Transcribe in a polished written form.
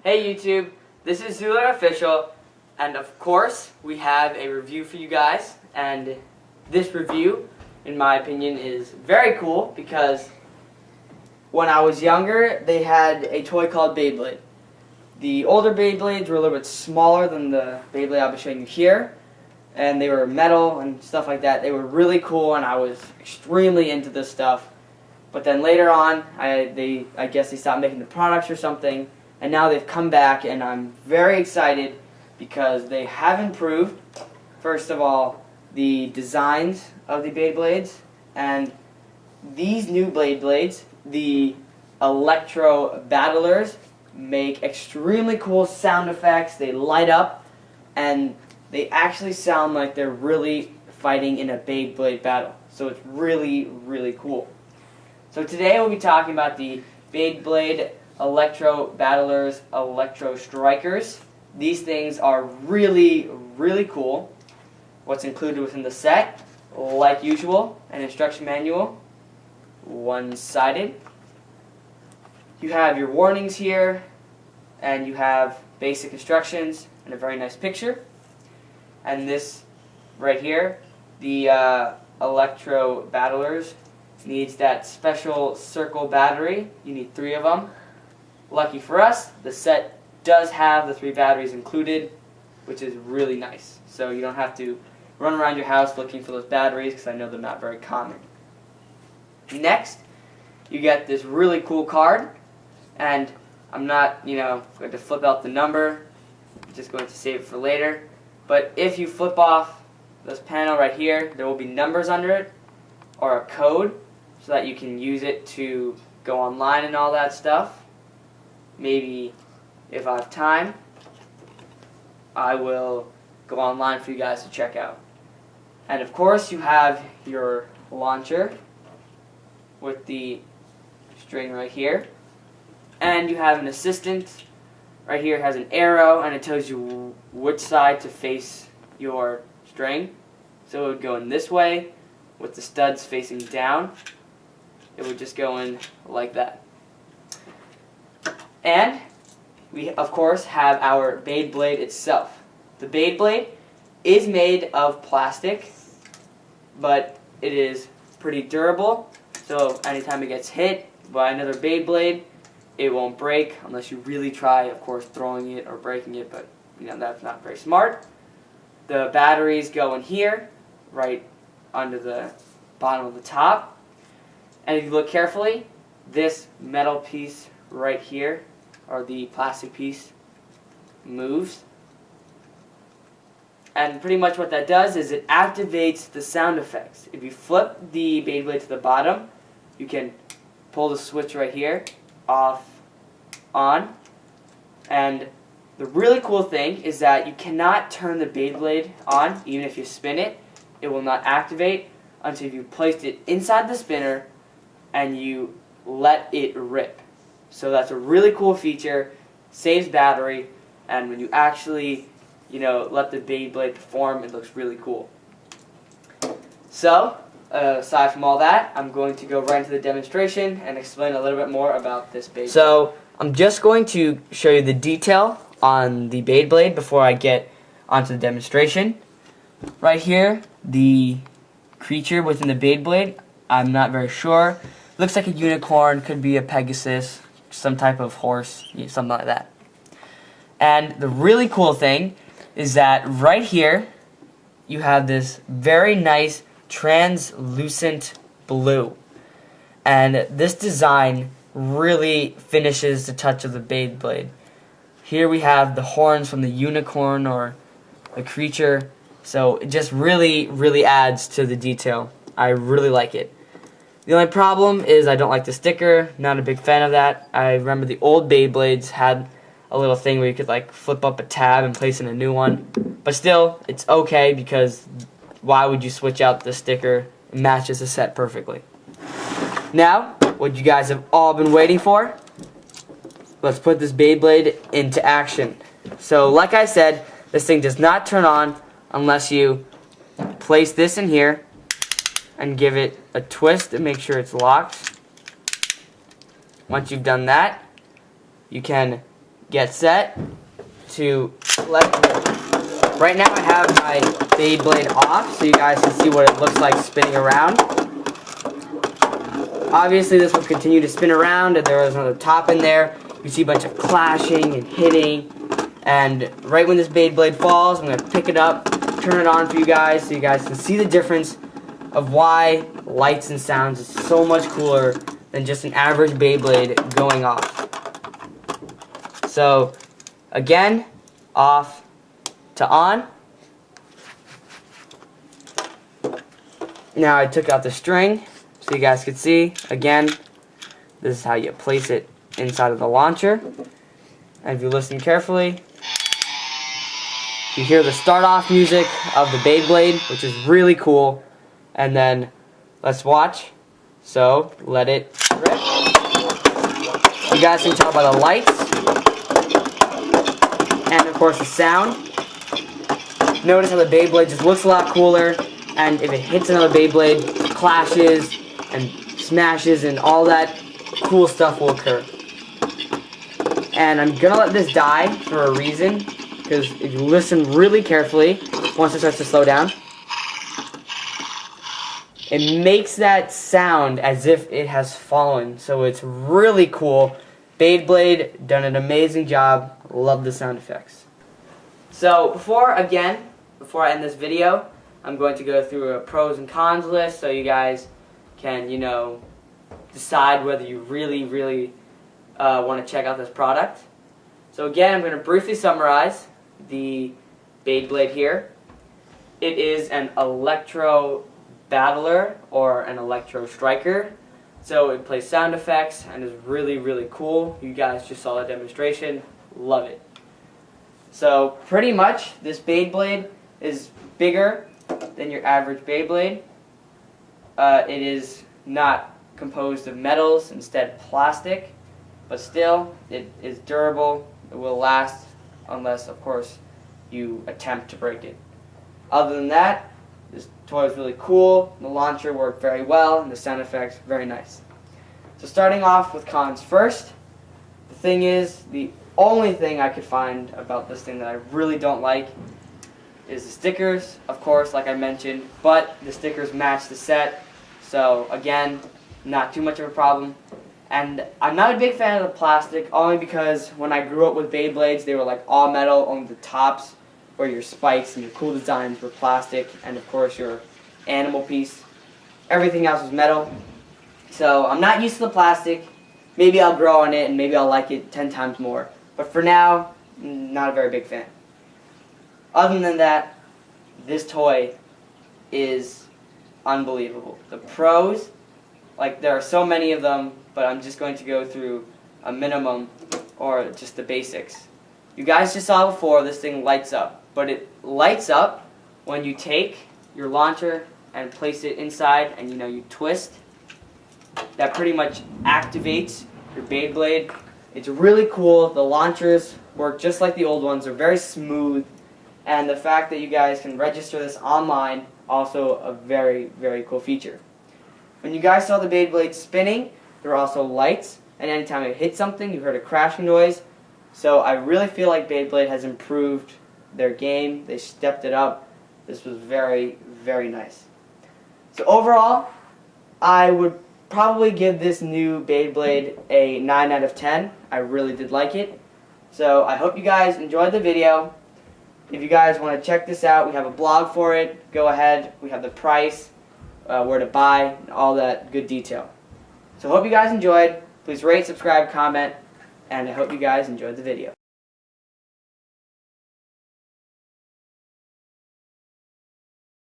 Hey YouTube, this is zooLert Official, and of course we have a review for you guys, and this review, in my opinion, is very cool because when I was younger they had a toy called Beyblade. The older Beyblades were a little bit smaller than the Beyblade I'll be showing you here, and they were metal and stuff like that. They were really cool and I was extremely into this stuff, but then later on I guess they stopped making the products or something. And now they've come back, and I'm very excited because they have improved, first of all, the designs of the Beyblades. And these new Beyblades, the Electro Battlers, make extremely cool sound effects. They light up, and they actually sound like they're really fighting in a Beyblade battle. So it's really, really cool. So today we'll be talking about the Beyblade Electro Battlers, Electro Strikers. These things are really, really cool. What's included within the set, like usual, an instruction manual, one-sided. You have your warnings here, and you have basic instructions and a very nice picture. And this right here, the Electro Battlers, needs that special circle battery. You need 3 of them. Lucky for us, the set does have the 3 batteries included, which is really nice. So you don't have to run around your house looking for those batteries, because I know they're not very common. Next, you get this really cool card, and I'm not, going to flip out the number. I'm just going to save it for later. But if you flip off this panel right here, there will be numbers under it, or a code, so that you can use it to go online and all that stuff. Maybe if I have time, I will go online for you guys to check out. And of course you have your launcher with the string right here. And you have an assistant right here. It has an arrow and it tells you which side to face your string. So it would go in this way with the studs facing down. It would just go in like that. And we, of course, have our Beyblade itself. The Beyblade is made of plastic, but it is pretty durable, so anytime it gets hit by another Beyblade, it won't break unless you really try, of course, throwing it or breaking it, but that's not very smart. The batteries go in here, right under the bottom of the top, and if you look carefully, this metal piece right here, or the plastic piece, moves. And pretty much what that does is it activates the sound effects. If you flip the Beyblade to the bottom, you can pull the switch right here, off, on. And the really cool thing is that you cannot turn the Beyblade on, even if you spin it. It will not activate until you placed it inside the spinner and you let it rip. So that's a really cool feature, saves battery, and when you actually, let the Beyblade perform, it looks really cool. So, aside from all that, I'm going to go right into the demonstration and explain a little bit more about this Beyblade. So, I'm just going to show you the detail on the Beyblade before I get onto the demonstration. Right here, the creature within the Beyblade, I'm not very sure. Looks like a unicorn, could be a Pegasus, some type of horse, something like that. And the really cool thing is that right here you have this very nice translucent blue. And this design really finishes the touch of the Beyblade. Here we have the horns from the unicorn or the creature. So it just really, really adds to the detail. I really like it. The only problem is I don't like the sticker, not a big fan of that. I remember the old Beyblades had a little thing where you could flip up a tab and place in a new one. But still, it's okay because why would you switch out the sticker? It matches the set perfectly. Now, what you guys have all been waiting for, let's put this Beyblade into action. So like I said, this thing does not turn on unless you place this in here and give it a twist to make sure it's locked. Once you've done that, you can get set to let it go. Right now I have my Beyblade off so you guys can see what it looks like spinning around. Obviously this will continue to spin around, and there is another top in there. You see a bunch of clashing and hitting, and right when this Beyblade falls, I'm going to pick it up, turn it on for you guys so you guys can see the difference of why lights and sounds is so much cooler than just an average Beyblade going off. So again, off to on. Now I took out the string so you guys could see. Again, this is how you place it inside of the launcher. And if you listen carefully, you hear the start off music of the Beyblade, which is really cool. And then let's watch. So let it rip. You guys can tell by the lights and of course the sound. Notice how the Beyblade just looks a lot cooler, and if it hits another Beyblade, it clashes and smashes and all that cool stuff will occur. And I'm gonna let this die for a reason, because if you listen really carefully, once it starts to slow down, it makes that sound as if it has fallen, so it's really cool. Beyblade done an amazing job. Love the sound effects. So before I end this video, I'm going to go through a pros and cons list so you guys can, decide whether you really want to check out this product. So again, I'm going to briefly summarize the Beyblade here. It is an Electro battler or an Electro striker. So it plays sound effects and is really cool. You guys just saw a demonstration. Love it. So pretty much this Beyblade is bigger than your average Beyblade. It is not composed of metals, instead plastic, but still it is durable. It will last unless of course you attempt to break it. Other than that, this toy is really cool. The launcher worked very well, and the sound effects very nice. So starting off with cons first, the thing is, the only thing I could find about this thing that I really don't like is the stickers, of course, like I mentioned, but the stickers match the set, so again, not too much of a problem. And I'm not a big fan of the plastic, only because when I grew up with Beyblades, they were like all metal, only the tops where your spikes and your cool designs were plastic, and of course your animal piece. Everything else was metal. So I'm not used to the plastic. Maybe I'll grow on it and maybe I'll like it 10 times more. But for now, not a very big fan. Other than that, this toy is unbelievable. The pros, there are so many of them, but I'm just going to go through a minimum or just the basics. You guys just saw before, this thing lights up. But it lights up when you take your launcher and place it inside and you twist. That pretty much activates your Beyblade. It's really cool. The launchers work just like the old ones. They're very smooth. And the fact that you guys can register this online, also a very cool feature. When you guys saw the Beyblade spinning, there were also lights. And anytime it hit something, you heard a crashing noise. So I really feel like Beyblade has improved their game. They stepped it up. This was very nice. So overall, I would probably give this new Beyblade a 9 out of 10. I really did like it. So I hope you guys enjoyed the video. If you guys want to check this out, we have a blog for it. Go ahead. We have the price, where to buy, and all that good detail. So I hope you guys enjoyed. Please rate, subscribe, comment, and I hope you guys enjoyed the video.